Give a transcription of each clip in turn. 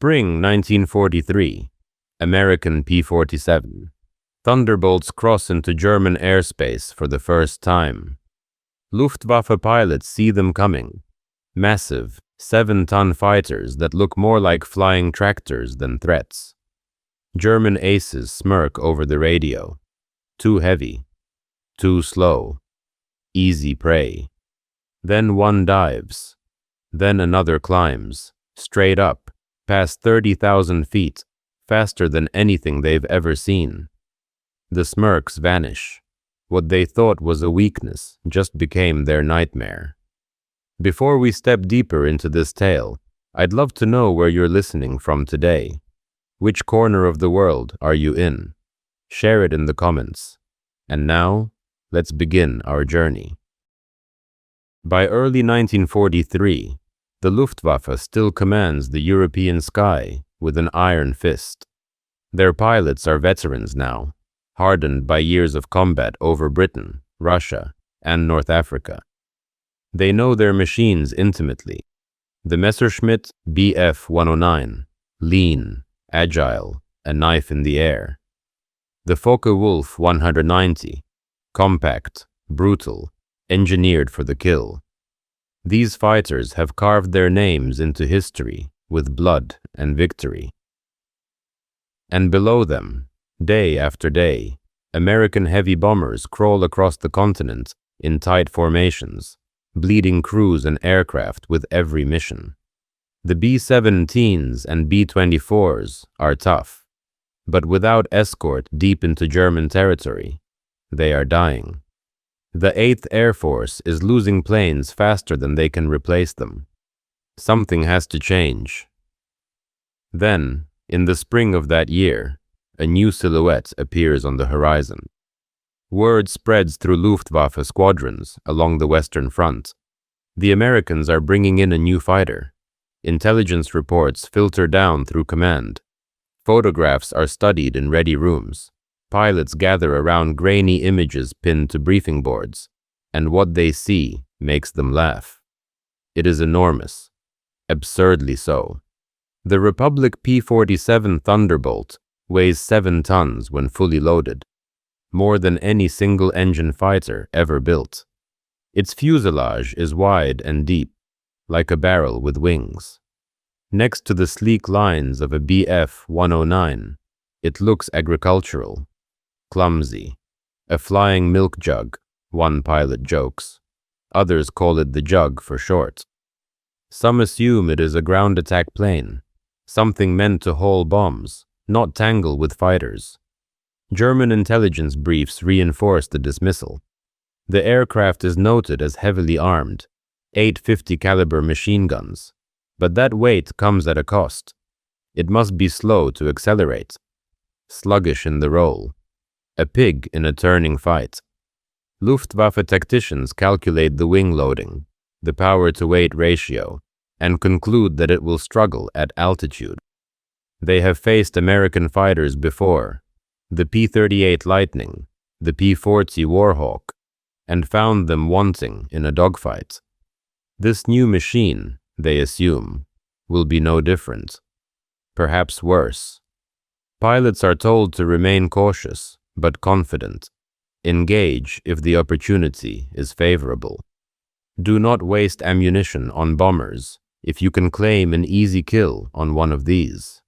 Spring 1943. American P-47. Thunderbolts cross into German airspace for the first time. Luftwaffe pilots see them coming. Massive, 7-ton fighters that look more like flying tractors than threats. German aces smirk over the radio. Too heavy. Too slow. Easy prey. Then one dives. Then another climbs, straight up, past 30,000 feet, faster than anything they've ever seen. The smirks vanish. What they thought was a weakness just became their nightmare. Before we step deeper into this tale, I'd love to know where you're listening from today. Which corner of the world are you in? Share it in the comments. And now, let's begin our journey. By early 1943, the Luftwaffe still commands the European sky with an iron fist. Their pilots are veterans now, hardened by years of combat over Britain, Russia, and North Africa. They know their machines intimately. The Messerschmitt Bf-109, lean, agile, a knife in the air. The Focke-Wulf 190, compact, brutal, engineered for the kill. These fighters have carved their names into history with blood and victory. And below them, day after day, American heavy bombers crawl across the continent in tight formations, bleeding crews and aircraft with every mission. The B-17s and B-24s are tough, but without escort deep into German territory, they are dying. The 8th Air Force is losing planes faster than they can replace them. Something has to change. Then, in the spring of that year, a new silhouette appears on the horizon. Word spreads through Luftwaffe squadrons along the Western Front. The Americans are bringing in a new fighter. Intelligence reports filter down through command. Photographs are studied in ready rooms. Pilots gather around grainy images pinned to briefing boards, and what they see makes them laugh. It is enormous, absurdly so. The Republic P-47 Thunderbolt weighs 7 tons when fully loaded, more than any single-engine fighter ever built. Its fuselage is wide and deep, like a barrel with wings. Next to the sleek lines of a Bf-109, it looks agricultural. Clumsy. A flying milk jug, one pilot jokes. Others call it the jug for short. Some assume it is a ground attack plane, something meant to haul bombs, not tangle with fighters. German intelligence briefs reinforce the dismissal. The aircraft is noted as heavily armed, 850 caliber machine guns, but that weight comes at a cost. It must be slow to accelerate, sluggish in the roll. A pig in a turning fight. Luftwaffe tacticians calculate the wing loading, the power-to-weight ratio, and conclude that it will struggle at altitude. They have faced American fighters before, the P-38 Lightning, the P-40 Warhawk, and found them wanting in a dogfight. This new machine, they assume, will be no different. Perhaps worse. Pilots are told to remain cautious, but confident. Engage if the opportunity is favorable. Do not waste ammunition on bombers if you can claim an easy kill on one of these.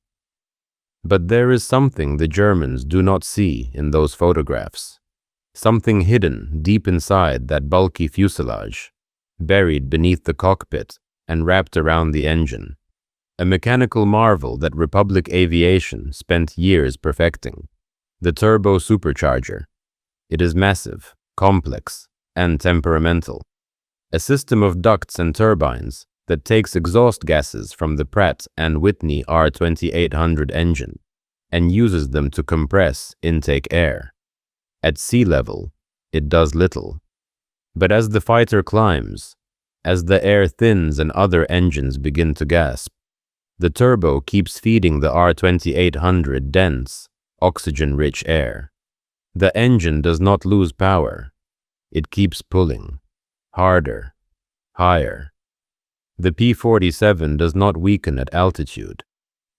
But there is something the Germans do not see in those photographs. Something hidden deep inside that bulky fuselage, buried beneath the cockpit and wrapped around the engine. A mechanical marvel that Republic aviation spent years perfecting. The turbo-supercharger. It is massive, complex, and temperamental. A system of ducts and turbines that takes exhaust gases from the Pratt and Whitney R2800 engine and uses them to compress intake air. At sea level, it does little. But as the fighter climbs, as the air thins and other engines begin to gasp, the turbo keeps feeding the R2800 dense, oxygen-rich air. The engine does not lose power. It keeps pulling, harder, higher. The P-47 does not weaken at altitude.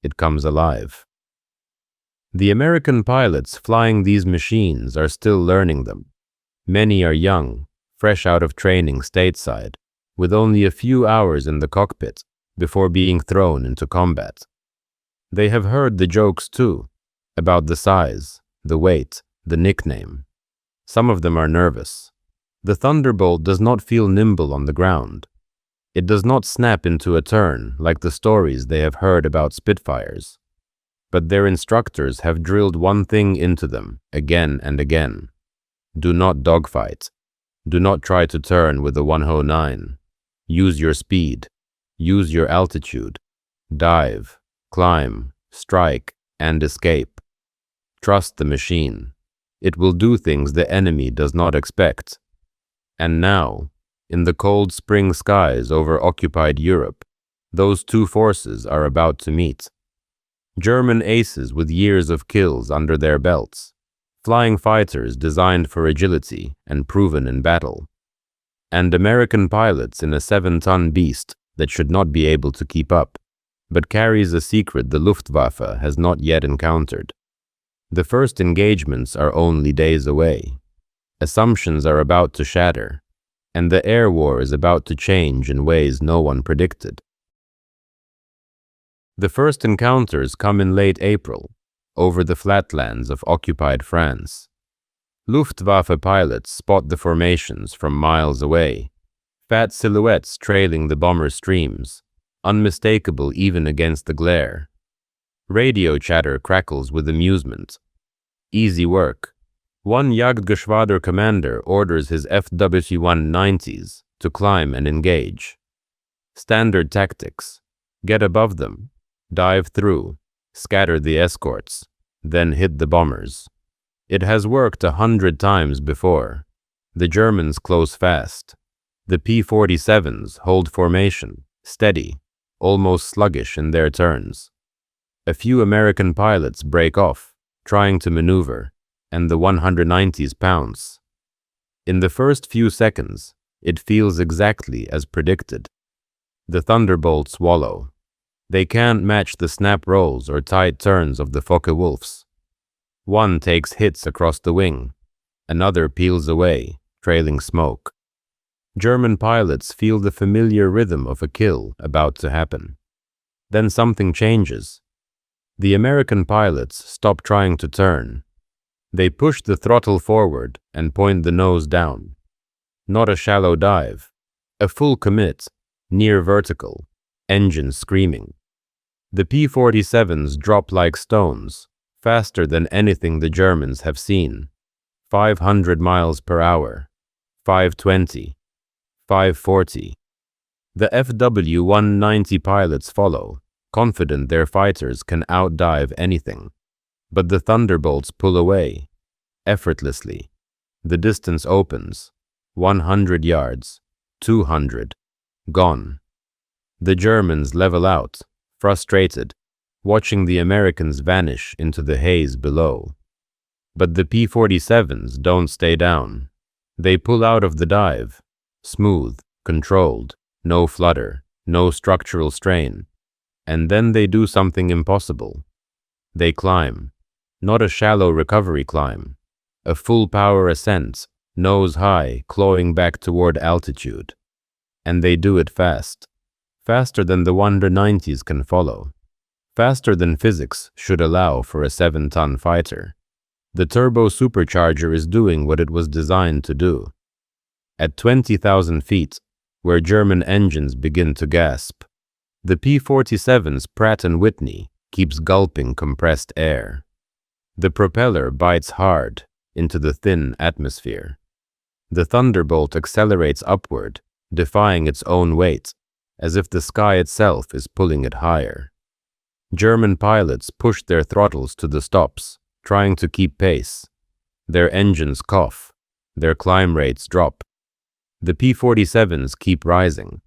it comes alive. The American pilots flying these machines are still learning them. Many are young, fresh out of training stateside, with only a few hours in the cockpit before being thrown into combat. They have heard the jokes too, about the size, the weight, the nickname. Some of them are nervous. The Thunderbolt does not feel nimble on the ground. It does not snap into a turn like the stories they have heard about Spitfires. But their instructors have drilled one thing into them again and again. Do not dogfight. Do not try to turn with a 109. Use your speed. Use your altitude. Dive, climb, strike, and escape. Trust the machine. It will do things the enemy does not expect. And now, in the cold spring skies over occupied Europe, those two forces are about to meet. German aces with years of kills under their belts, flying fighters designed for agility and proven in battle, and American pilots in a 7-ton beast that should not be able to keep up, but carries a secret the Luftwaffe has not yet encountered. The first engagements are only days away. Assumptions are about to shatter, and the air war is about to change in ways no one predicted. The first encounters come in late April, over the flatlands of occupied France. Luftwaffe pilots spot the formations from miles away, fat silhouettes trailing the bomber streams, unmistakable even against the glare. Radio chatter crackles with amusement. Easy work. One Jagdgeschwader commander orders his FW-190s to climb and engage. Standard tactics. Get above them, dive through, scatter the escorts, then hit the bombers. It has worked 100 times before. The Germans close fast. The P-47s hold formation, steady, almost sluggish in their turns. A few American pilots break off, trying to maneuver, and the 190s pounce. In the first few seconds, it feels exactly as predicted. The Thunderbolts wallow. They can't match the snap rolls or tight turns of the Focke-Wulfs. One takes hits across the wing. Another peels away, trailing smoke. German pilots feel the familiar rhythm of a kill about to happen. Then something changes. The American pilots stop trying to turn. They push the throttle forward and point the nose down. Not a shallow dive. A full commit, near vertical, engines screaming. The P-47s drop like stones, faster than anything the Germans have seen. 500 miles per hour, 520, 540. The FW-190 pilots follow, confident their fighters can outdive anything. But the Thunderbolts pull away, effortlessly. The distance opens. 100 yards, 200, gone. The Germans level out, frustrated, watching the Americans vanish into the haze below. But the P-47s don't stay down. They pull out of the dive, smooth, controlled, no flutter, no structural strain. And then they do something impossible. They climb. Not a shallow recovery climb. A full power ascent, nose high, clawing back toward altitude. And they do it fast. Faster than the 190s can follow. Faster than physics should allow for a 7-ton fighter. The turbo-supercharger is doing what it was designed to do. At 20,000 feet, where German engines begin to gasp, the P-47's Pratt and Whitney keeps gulping compressed air. The propeller bites hard into the thin atmosphere. The Thunderbolt accelerates upward, defying its own weight, as if the sky itself is pulling it higher. German pilots push their throttles to the stops, trying to keep pace. Their engines cough. Their climb rates drop. The P-47s keep rising.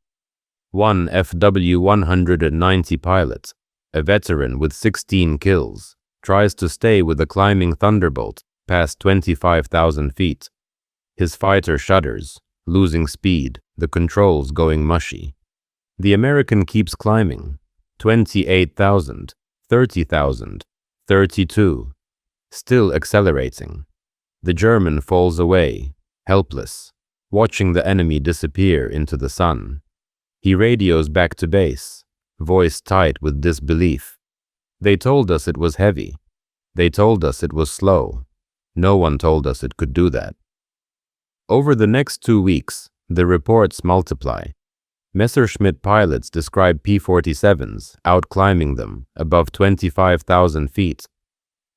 One FW-190 pilot, a veteran with 16 kills, tries to stay with the climbing Thunderbolt past 25,000 feet. His fighter shudders, losing speed, the controls going mushy. The American keeps climbing, 28,000, 30,000, 32, still accelerating. The German falls away, helpless, watching the enemy disappear into the sun. He radios back to base, voice tight with disbelief. They told us it was heavy. They told us it was slow. No one told us it could do that. Over the next 2 weeks, the reports multiply. Messerschmitt pilots describe P-47s outclimbing them above 25,000 feet.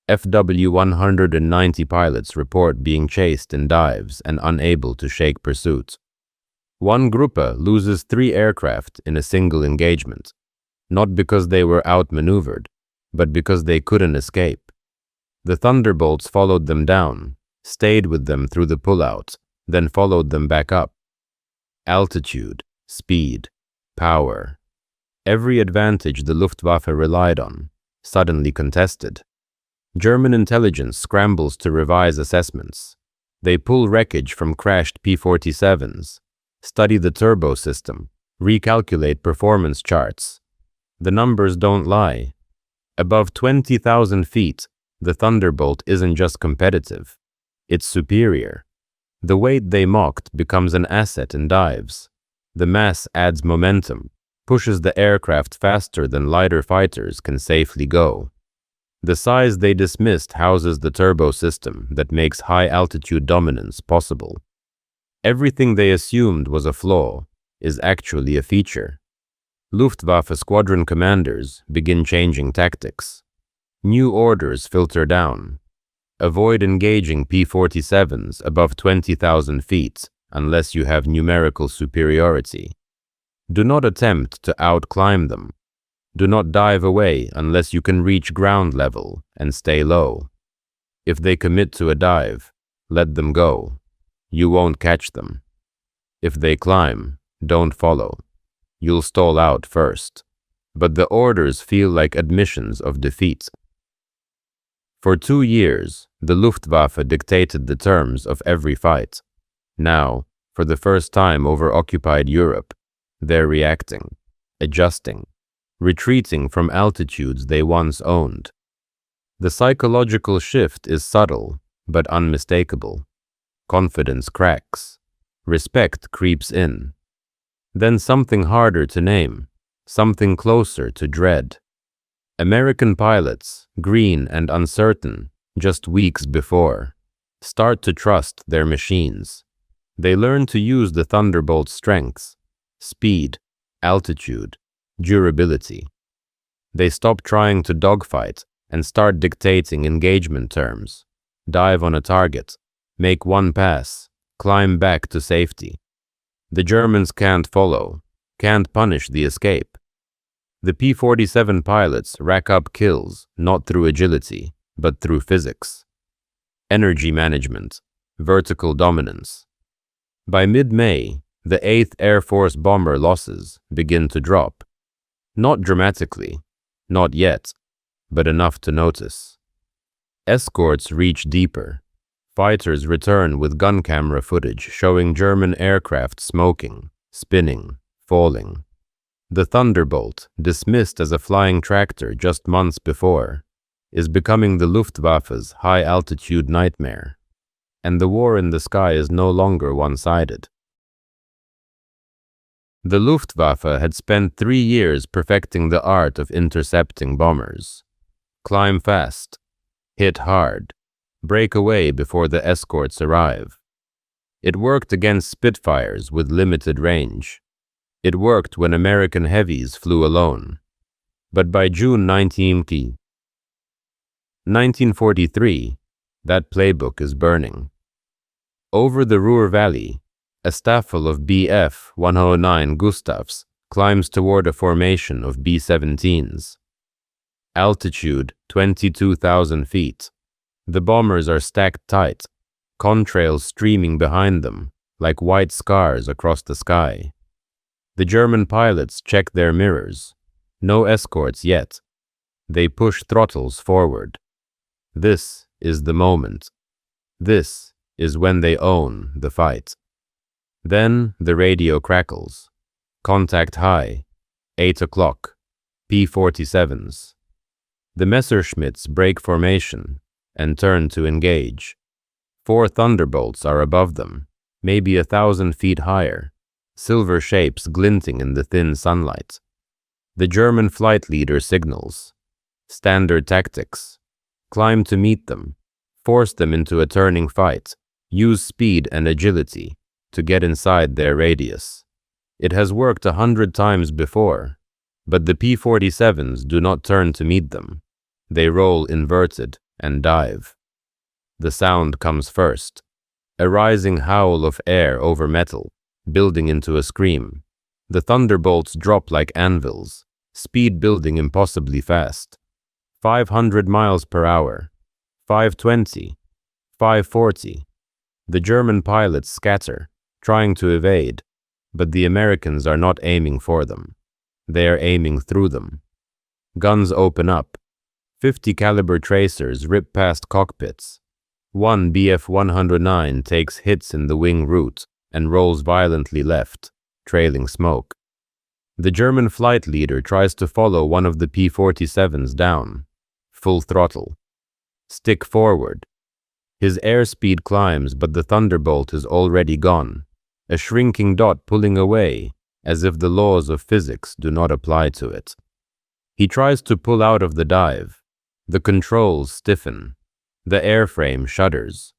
FW-190 pilots report being chased in dives and unable to shake pursuit. One Gruppe loses 3 aircraft in a single engagement, not because they were outmaneuvered, but because they couldn't escape. The Thunderbolts followed them down, stayed with them through the pullout, then followed them back up. Altitude, speed, power. Every advantage the Luftwaffe relied on, suddenly contested. German intelligence scrambles to revise assessments. They pull wreckage from crashed P-47s, study the turbo system, recalculate performance charts. The numbers don't lie. Above 20,000 feet, the Thunderbolt isn't just competitive, it's superior. The weight they mocked becomes an asset in dives. The mass adds momentum, pushes the aircraft faster than lighter fighters can safely go. The size they dismissed houses the turbo system that makes high-altitude dominance possible. Everything they assumed was a flaw is actually a feature. Luftwaffe squadron commanders begin changing tactics. New orders filter down. Avoid engaging P-47s above 20,000 feet unless you have numerical superiority. Do not attempt to outclimb them. Do not dive away unless you can reach ground level and stay low. If they commit to a dive, let them go. You won't catch them. If they climb, don't follow. You'll stall out first. But the orders feel like admissions of defeat. For 2 years, the Luftwaffe dictated the terms of every fight. Now, for the first time over occupied Europe, they're reacting, adjusting, retreating from altitudes they once owned. The psychological shift is subtle, but unmistakable. Confidence cracks. Respect creeps in. Then something harder to name, something closer to dread. American pilots, green and uncertain, just weeks before, start to trust their machines. They learn to use the Thunderbolt's strengths, speed, altitude, durability. They stop trying to dogfight and start dictating engagement terms. Dive on a target, make one pass, climb back to safety. The Germans can't follow, can't punish the escape. The P-47 pilots rack up kills not through agility, but through physics. Energy management, vertical dominance. By mid-May, the 8th Air Force bomber losses begin to drop. Not dramatically, not yet, but enough to notice. Escorts reach deeper. Fighters return with gun camera footage showing German aircraft smoking, spinning, falling. The Thunderbolt, dismissed as a flying tractor just months before, is becoming the Luftwaffe's high-altitude nightmare. And the war in the sky is no longer one-sided. The Luftwaffe had spent 3 years perfecting the art of intercepting bombers. Climb fast, hit hard, break away before the escorts arrive. It worked against Spitfires with limited range. It worked when American heavies flew alone. But by June 1943, that playbook is burning. Over the Ruhr Valley, a staffel of Bf-109 Gustavs climbs toward a formation of B-17s. Altitude 22,000 feet. The bombers are stacked tight, contrails streaming behind them like white scars across the sky. The German pilots check their mirrors. No escorts yet. They push throttles forward. This is the moment. This is when they own the fight. Then the radio crackles. Contact high. 8 o'clock. P-47s. The Messerschmitts break formation and turn to engage. 4 Thunderbolts are above them, maybe 1,000 feet higher, silver shapes glinting in the thin sunlight. The German flight leader signals. Standard tactics. Climb to meet them, force them into a turning fight, use speed and agility to get inside their radius. It has worked 100 times before, but the P-47s do not turn to meet them. They roll inverted and dive. The sound comes first, a rising howl of air over metal, building into a scream. The Thunderbolts drop like anvils, speed building impossibly fast. 500 miles per hour, 520, 540. The German pilots scatter, trying to evade, but the Americans are not aiming for them. They are aiming through them. Guns open up. 50 caliber tracers rip past cockpits. One Bf-109 takes hits in the wing root and rolls violently left, trailing smoke. The German flight leader tries to follow one of the P-47s down. Full throttle. Stick forward. His airspeed climbs, but the Thunderbolt is already gone, a shrinking dot pulling away, as if the laws of physics do not apply to it. He tries to pull out of the dive. The controls stiffen. The airframe shudders.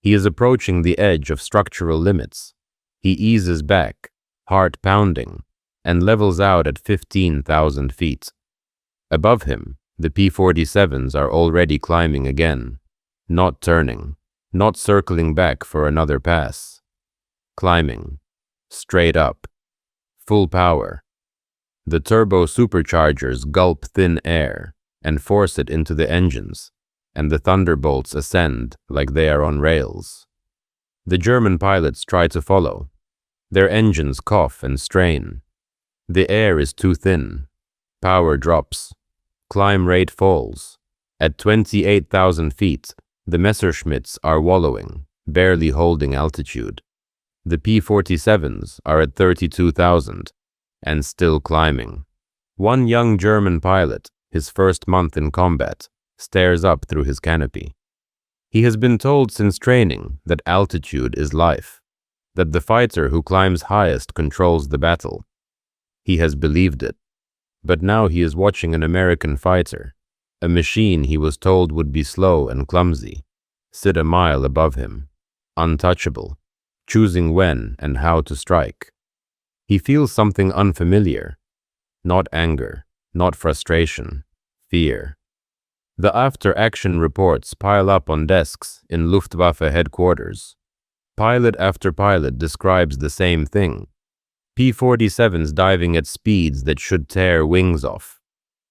He is approaching the edge of structural limits. He eases back, heart pounding, and levels out at 15,000 feet. Above him, the P-47s are already climbing again, not turning, not circling back for another pass. Climbing, straight up, full power. The turbo-superchargers gulp thin air and force it into the engines, and the Thunderbolts ascend like they are on rails. The German pilots try to follow. Their engines cough and strain. The air is too thin. Power drops. Climb rate falls. At 28,000 feet, the Messerschmitts are wallowing, barely holding altitude. The P-47s are at 32,000 and still climbing. One young German pilot, his first month in combat, stares up through his canopy. He has been told since training that altitude is life, that the fighter who climbs highest controls the battle. He has believed it. But now he is watching an American fighter, a machine he was told would be slow and clumsy, sit a mile above him, untouchable, choosing when and how to strike. He feels something unfamiliar, not anger, not frustration, fear. The after-action reports pile up on desks in Luftwaffe headquarters. Pilot after pilot describes the same thing. P-47s diving at speeds that should tear wings off.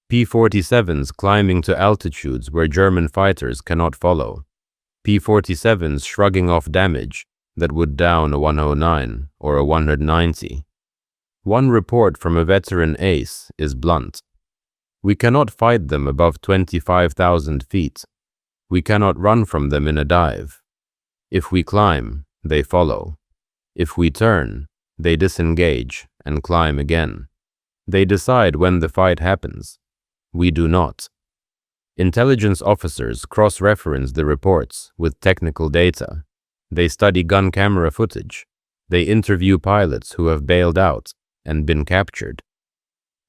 P-47s climbing to altitudes where German fighters cannot follow. P-47s shrugging off damage that would down a 109 or a 190. One report from a veteran ace is blunt. We cannot fight them above 25,000 feet. We cannot run from them in a dive. If we climb, they follow. If we turn, they disengage and climb again. They decide when the fight happens. We do not. Intelligence officers cross-reference the reports with technical data. They study gun camera footage. They interview pilots who have bailed out and been captured.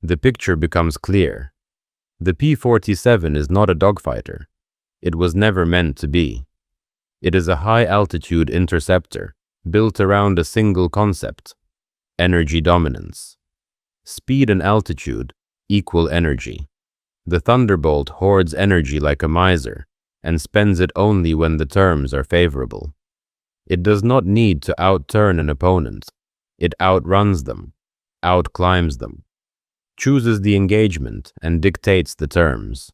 The picture becomes clear. The P-47 is not a dogfighter. It was never meant to be. It is a high-altitude interceptor built around a single concept: energy dominance. Speed and altitude equal energy. The Thunderbolt hoards energy like a miser and spends it only when the terms are favorable. It does not need to outturn an opponent. It outruns them, outclimbs them, chooses the engagement and dictates the terms.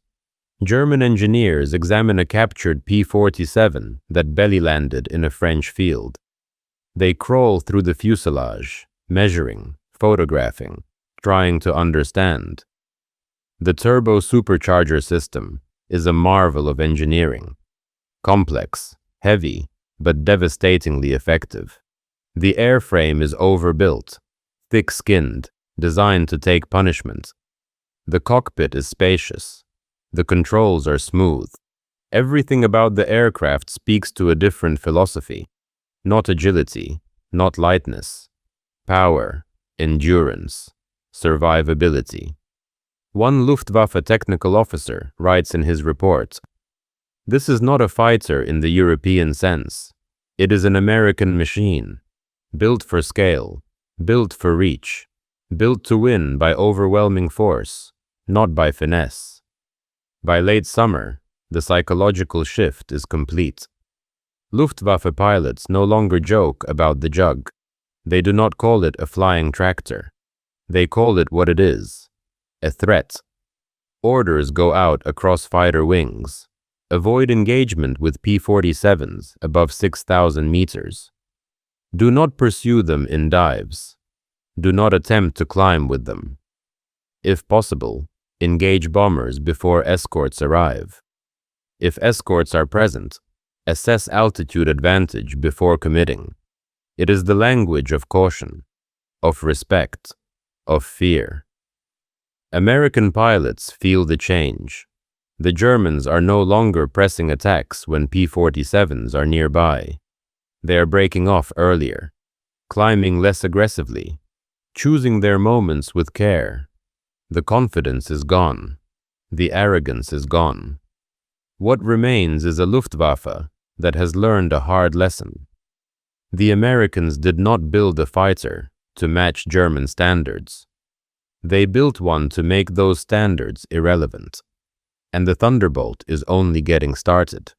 German engineers examine a captured P-47 that belly-landed in a French field. They crawl through the fuselage, measuring, photographing, trying to understand. The turbo-supercharger system is a marvel of engineering. Complex, heavy, but devastatingly effective. The airframe is overbuilt, thick-skinned, designed to take punishment. The cockpit is spacious. The controls are smooth. Everything about the aircraft speaks to a different philosophy. Not agility, not lightness. Power, endurance, survivability. One Luftwaffe technical officer writes in his report, "This is not a fighter in the European sense. It is an American machine, built for scale, built for reach, built to win by overwhelming force, not by finesse." By late summer, the psychological shift is complete. Luftwaffe pilots no longer joke about the jug. They do not call it a flying tractor. They call it what it is, a threat. Orders go out across fighter wings. Avoid engagement with P-47s above 6,000 meters. Do not pursue them in dives. Do not attempt to climb with them. If possible, engage bombers before escorts arrive. If escorts are present, assess altitude advantage before committing. It is the language of caution, of respect, of fear. American pilots feel the change. The Germans are no longer pressing attacks when P-47s are nearby. They are breaking off earlier, climbing less aggressively, choosing their moments with care. The confidence is gone. The arrogance is gone. What remains is a Luftwaffe that has learned a hard lesson. The Americans did not build a fighter to match German standards. They built one to make those standards irrelevant. And the Thunderbolt is only getting started.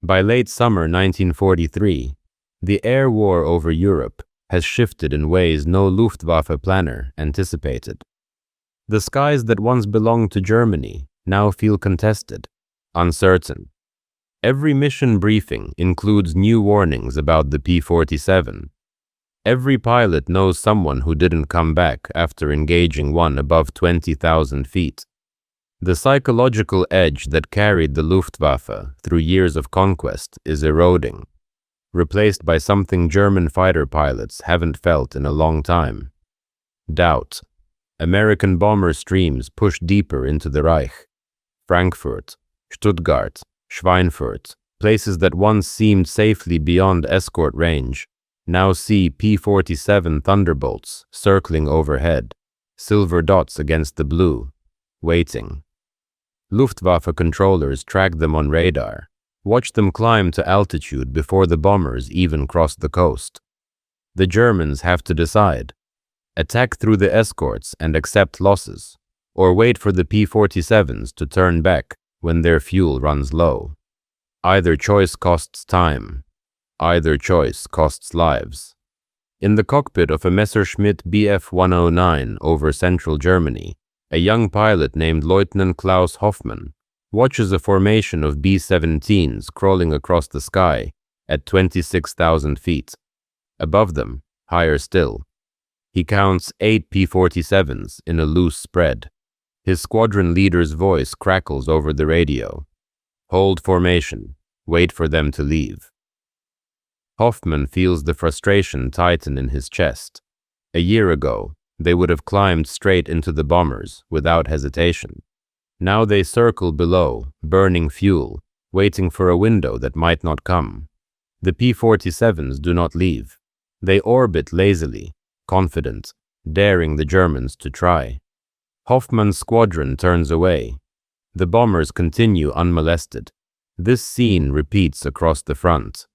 By late summer 1943, the air war over Europe has shifted in ways no Luftwaffe planner anticipated. The skies that once belonged to Germany now feel contested, uncertain. Every mission briefing includes new warnings about the P-47. Every pilot knows someone who didn't come back after engaging one above 20,000 feet. The psychological edge that carried the Luftwaffe through years of conquest is eroding, replaced by something German fighter pilots haven't felt in a long time: doubt. American bomber streams push deeper into the Reich. Frankfurt, Stuttgart, Schweinfurt, places that once seemed safely beyond escort range, now see P-47 Thunderbolts circling overhead, silver dots against the blue, waiting. Luftwaffe controllers track them on radar, watch them climb to altitude before the bombers even cross the coast. The Germans have to decide: attack through the escorts and accept losses, or wait for the P-47s to turn back when their fuel runs low. Either choice costs time. Either choice costs lives. In the cockpit of a Messerschmitt Bf 109 over central Germany, a young pilot named Lieutenant Klaus Hoffmann watches a formation of B-17s crawling across the sky at 26,000 feet. Above them, higher still, he counts 8 P-47s in a loose spread. His squadron leader's voice crackles over the radio: "Hold formation. Wait for them to leave." Hoffmann feels the frustration tighten in his chest. A year ago, they would have climbed straight into the bombers without hesitation. Now they circle below, burning fuel, waiting for a window that might not come. The P-47s do not leave. They orbit lazily, confident, daring the Germans to try. Hoffmann's squadron turns away. The bombers continue unmolested. This scene repeats across the front.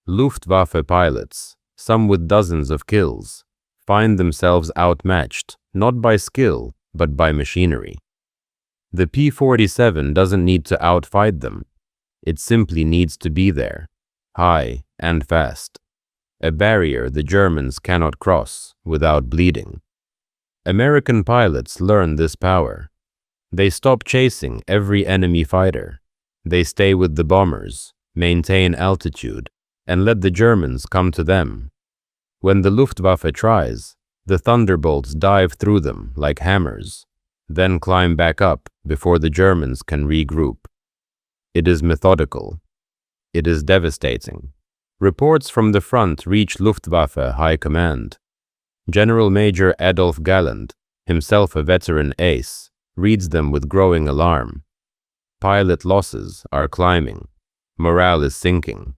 Luftwaffe pilots, some with dozens of kills, find themselves outmatched, not by skill, but by machinery. The P-47 doesn't need to outfight them. It simply needs to be there, high and fast. A barrier the Germans cannot cross without bleeding. American pilots learn this power. They stop chasing every enemy fighter. They stay with the bombers, maintain altitude, and let the Germans come to them. When the Luftwaffe tries, the Thunderbolts dive through them like hammers, then climb back up before the Germans can regroup. It is methodical. It is devastating. Reports from the front reach Luftwaffe High Command. General Major Adolf Galland, himself a veteran ace, reads them with growing alarm. Pilot losses are climbing. Morale is sinking.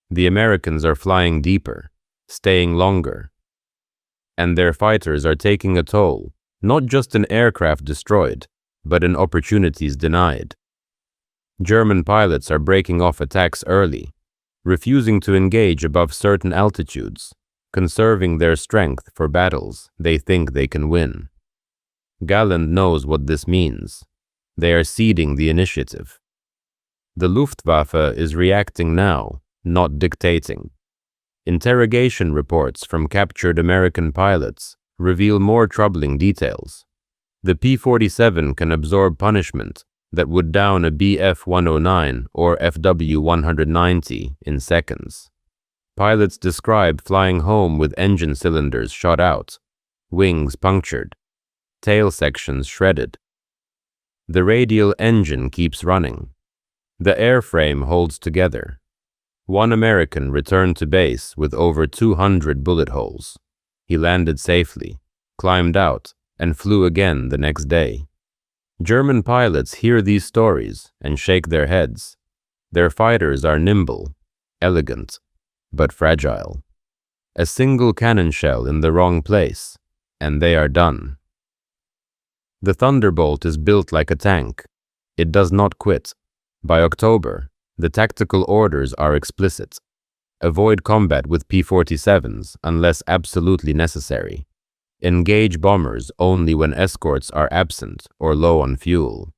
The Americans are flying deeper, staying longer. And their fighters are taking a toll, not just in aircraft destroyed, but in opportunities denied. German pilots are breaking off attacks early, refusing to engage above certain altitudes, conserving their strength for battles they think they can win. Galland knows what this means. They are ceding the initiative. The Luftwaffe is reacting now, not dictating. Interrogation reports from captured American pilots reveal more troubling details. The P-47 can absorb punishment that would down a Bf-109 or FW-190 in seconds. Pilots describe flying home with engine cylinders shot out, wings punctured, tail sections shredded. The radial engine keeps running. The airframe holds together. One American returned to base with over 200 bullet holes. He landed safely, climbed out, and flew again the next day. German pilots hear these stories and shake their heads. Their fighters are nimble, elegant, but fragile. A single cannon shell in the wrong place, and they are done. The Thunderbolt is built like a tank. It does not quit. By October, the tactical orders are explicit. Avoid combat with P-47s unless absolutely necessary. Engage bombers only when escorts are absent or low on fuel.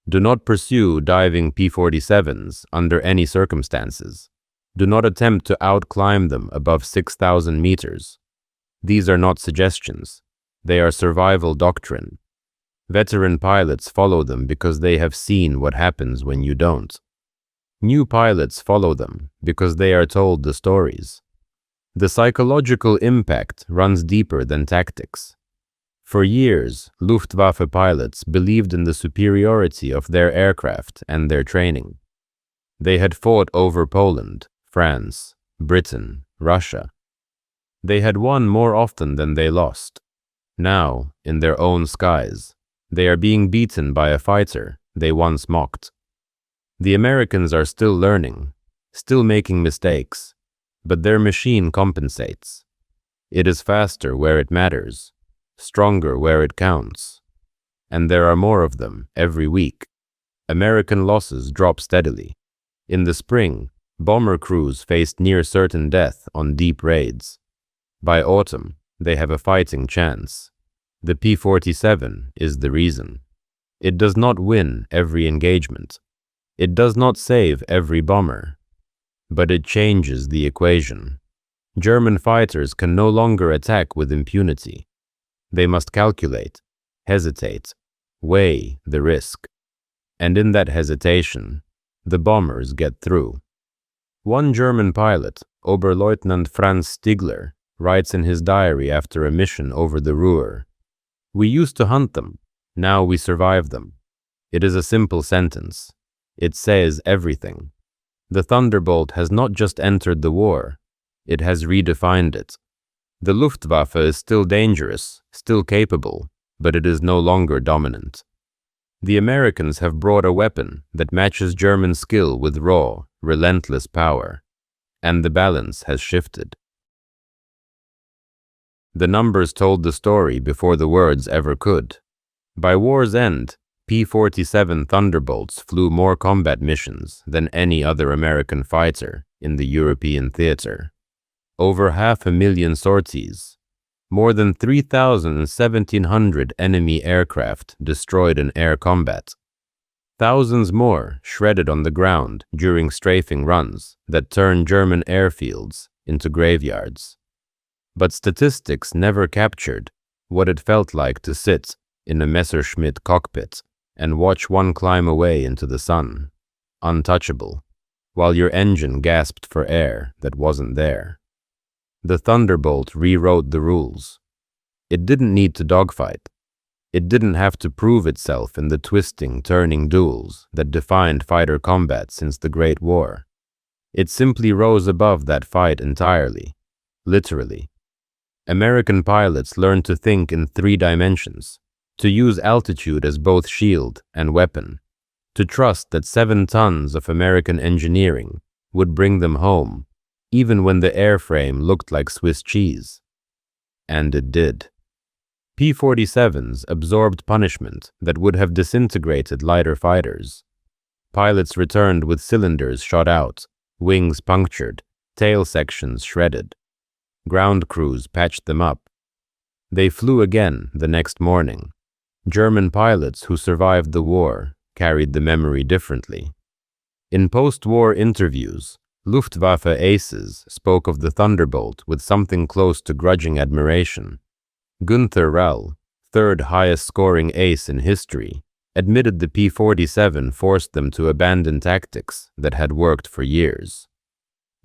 Do not pursue diving P-47s under any circumstances. Do not attempt to outclimb them above 6,000 meters. These are not suggestions. They are survival doctrine. Veteran pilots follow them because they have seen what happens when you don't. New pilots follow them because they are told the stories. The psychological impact runs deeper than tactics. For years, Luftwaffe pilots believed in the superiority of their aircraft and their training. They had fought over Poland, France, Britain, Russia. They had won more often than they lost. Now, in their own skies, they are being beaten by a fighter they once mocked. The Americans are still learning, still making mistakes, but their machine compensates. It is faster where it matters, stronger where it counts. And there are more of them every week. American losses drop steadily. In the spring, bomber crews faced near certain death on deep raids. By autumn, they have a fighting chance. The P-47 is the reason. It does not win every engagement. It does not save every bomber. But it changes the equation. German fighters can no longer attack with impunity. They must calculate, hesitate, weigh the risk. And in that hesitation, the bombers get through. One German pilot, Oberleutnant Franz Stigler, writes in his diary after a mission over the Ruhr, "We used to hunt them, now we survive them." It is a simple sentence. It says everything. The Thunderbolt has not just entered the war, it has redefined it. The Luftwaffe is still dangerous, still capable, but it is no longer dominant. The Americans have brought a weapon that matches German skill with raw, relentless power, and the balance has shifted. The numbers told the story before the words ever could. By war's end, P-47 Thunderbolts flew more combat missions than any other American fighter in the European theater. Over 500,000 sorties, more than 3,700 enemy aircraft destroyed in air combat, thousands more shredded on the ground during strafing runs that turned German airfields into graveyards. But statistics never captured what it felt like to sit in a Messerschmitt cockpit and watch one climb away into the sun, untouchable, while your engine gasped for air that wasn't there. The Thunderbolt rewrote the rules. It didn't need to dogfight. It didn't have to prove itself in the twisting, turning duels that defined fighter combat since the Great War. It simply rose above that fight entirely, literally. American pilots learned to think in 3 dimensions, to use altitude as both shield and weapon, to trust that 7 tons of American engineering would bring them home, even when the airframe looked like Swiss cheese. And it did. P-47s absorbed punishment that would have disintegrated lighter fighters. Pilots returned with cylinders shot out, wings punctured, tail sections shredded. Ground crews patched them up. They flew again the next morning. German pilots who survived the war carried the memory differently. In post-war interviews, Luftwaffe aces spoke of the Thunderbolt with something close to grudging admiration. Günther Rall, third highest scoring ace in history, admitted the P-47 forced them to abandon tactics that had worked for years.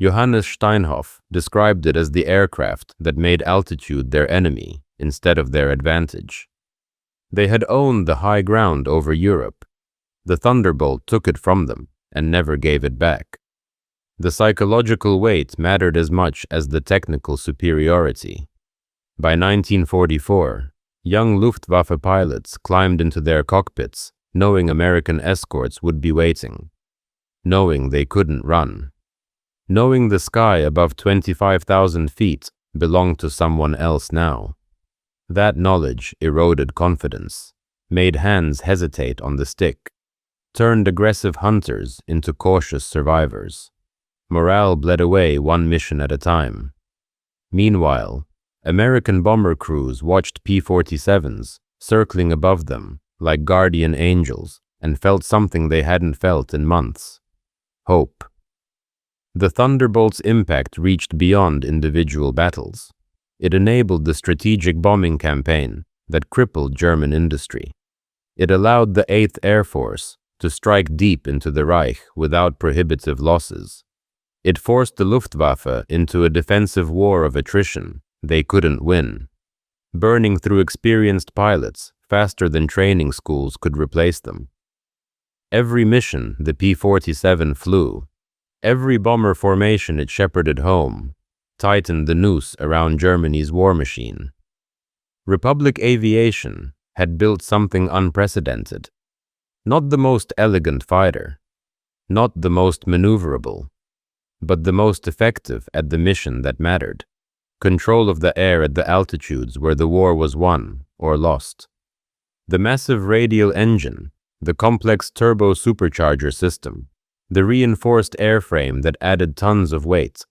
Johannes Steinhoff described it as the aircraft that made altitude their enemy instead of their advantage. They had owned the high ground over Europe. The Thunderbolt took it from them and never gave it back. The psychological weight mattered as much as the technical superiority. By 1944, young Luftwaffe pilots climbed into their cockpits knowing American escorts would be waiting, knowing they couldn't run, knowing the sky above 25,000 feet belonged to someone else now. That knowledge eroded confidence, made hands hesitate on the stick, turned aggressive hunters into cautious survivors. Morale bled away one mission at a time. Meanwhile, American bomber crews watched P-47s circling above them like guardian angels and felt something they hadn't felt in months: hope. The Thunderbolt's impact reached beyond individual battles. It enabled the strategic bombing campaign that crippled German industry. It allowed the 8th Air Force to strike deep into the Reich without prohibitive losses. It forced the Luftwaffe into a defensive war of attrition they couldn't win, burning through experienced pilots faster than training schools could replace them. Every mission the P-47 flew, every bomber formation it shepherded home, tightened the noose around Germany's war machine. Republic Aviation had built something unprecedented. Not the most elegant fighter, not the most maneuverable, but the most effective at the mission that mattered: control of the air at the altitudes where the war was won or lost. The massive radial engine, the complex turbo-supercharger system, the reinforced airframe that added tons of weight,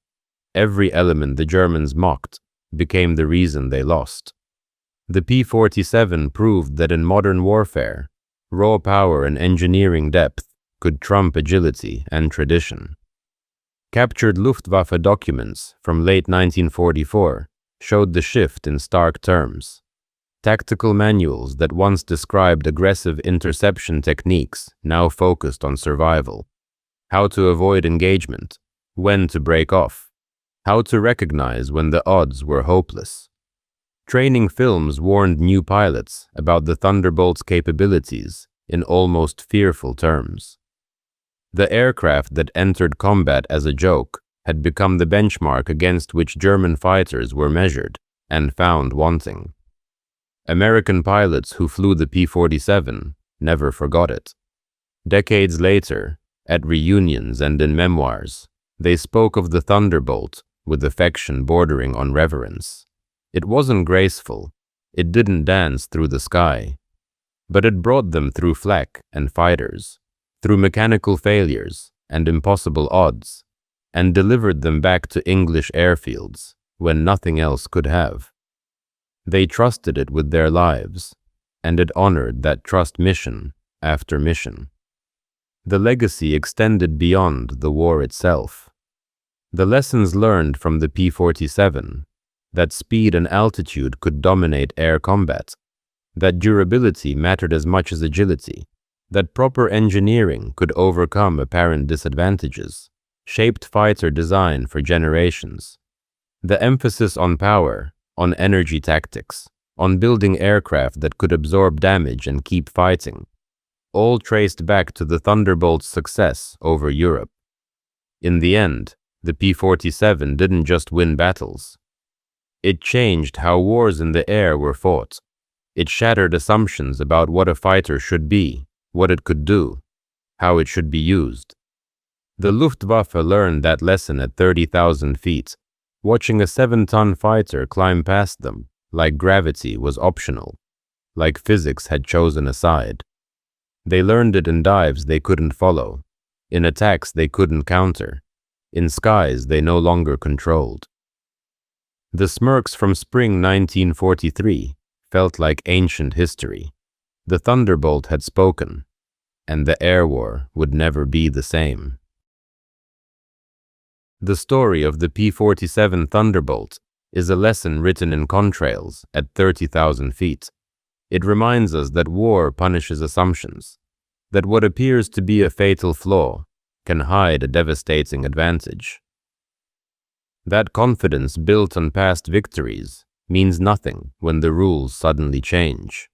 every element the Germans mocked became the reason they lost. The P-47 proved that in modern warfare, raw power and engineering depth could trump agility and tradition. Captured Luftwaffe documents from late 1944 showed the shift in stark terms. Tactical manuals that once described aggressive interception techniques now focused on survival. How to avoid engagement, when to break off, how to recognize when the odds were hopeless. Training films warned new pilots about the Thunderbolt's capabilities in almost fearful terms. The aircraft that entered combat as a joke had become the benchmark against which German fighters were measured and found wanting. American pilots who flew the P-47 never forgot it. Decades later, at reunions and in memoirs, they spoke of the Thunderbolt with affection bordering on reverence. It wasn't graceful, it didn't dance through the sky, but it brought them through flak and fighters, through mechanical failures and impossible odds, and delivered them back to English airfields when nothing else could have. They trusted it with their lives, and it honored that trust mission after mission. The legacy extended beyond the war itself. The lessons learned from the P-47, that speed and altitude could dominate air combat, that durability mattered as much as agility, that proper engineering could overcome apparent disadvantages, shaped fighter design for generations. The emphasis on power, on energy tactics, on building aircraft that could absorb damage and keep fighting, all traced back to the Thunderbolt's success over Europe. In the end, the P-47 didn't just win battles. It changed how wars in the air were fought. It shattered assumptions about what a fighter should be, what it could do, how it should be used. The Luftwaffe learned that lesson at 30,000 feet, watching a 7-ton fighter climb past them like gravity was optional, like physics had chosen a side. They learned it in dives they couldn't follow, in attacks they couldn't counter, in skies they no longer controlled. The smirks from spring 1943 felt like ancient history. The Thunderbolt had spoken, and the air war would never be the same. The story of the P-47 Thunderbolt is a lesson written in contrails at 30,000 feet. It reminds us that war punishes assumptions, that what appears to be a fatal flaw can hide a devastating advantage. That confidence built on past victories means nothing when the rules suddenly change.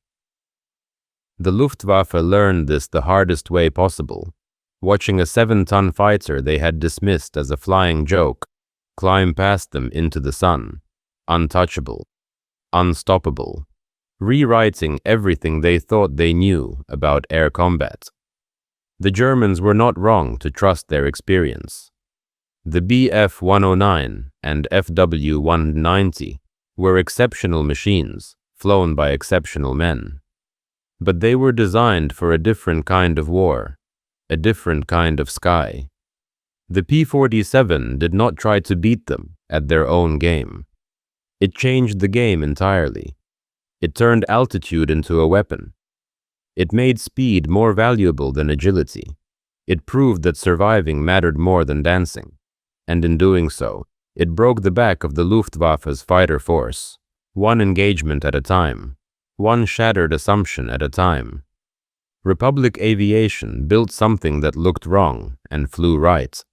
The Luftwaffe learned this the hardest way possible, watching a 7-ton fighter they had dismissed as a flying joke climb past them into the sun, untouchable, unstoppable, rewriting everything they thought they knew about air combat. The Germans were not wrong to trust their experience. The Bf-109 and Fw-190 were exceptional machines, flown by exceptional men. But they were designed for a different kind of war, a different kind of sky. The P-47 did not try to beat them at their own game. It changed the game entirely. It turned altitude into a weapon. It made speed more valuable than agility. It proved that surviving mattered more than dancing. And in doing so, it broke the back of the Luftwaffe's fighter force, one engagement at a time, one shattered assumption at a time. Republic Aviation built something that looked wrong and flew right.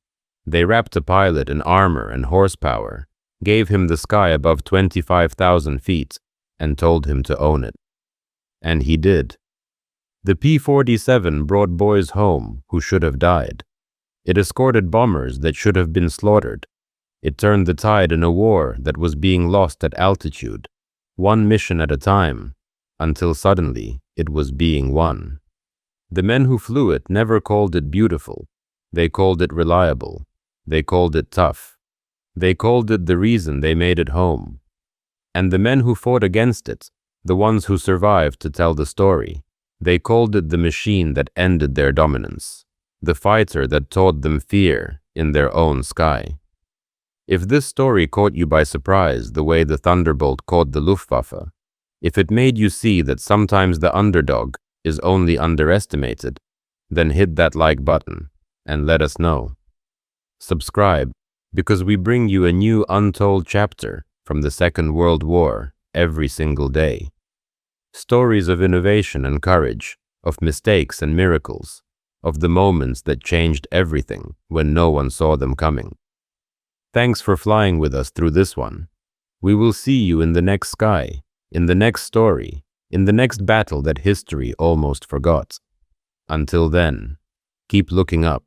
They wrapped a pilot in armor and horsepower, gave him the sky above 25,000 feet, and told him to own it. And he did. The P-47 brought boys home who should have died. It escorted bombers that should have been slaughtered. It turned the tide in a war that was being lost at altitude, one mission at a time, until suddenly it was being won. The men who flew it never called it beautiful. They called it reliable. They called it tough. They called it the reason they made it home. And the men who fought against it, the ones who survived to tell the story, they called it the machine that ended their dominance, the fighter that taught them fear in their own sky. If this story caught you by surprise the way the Thunderbolt caught the Luftwaffe, if it made you see that sometimes the underdog is only underestimated, then hit that like button and let us know. Subscribe, because we bring you a new untold chapter from the Second World War every single day. Stories of innovation and courage, of mistakes and miracles, of the moments that changed everything when no one saw them coming. Thanks for flying with us through this one. We will see you in the next sky, in the next story, in the next battle that history almost forgot. Until then, keep looking up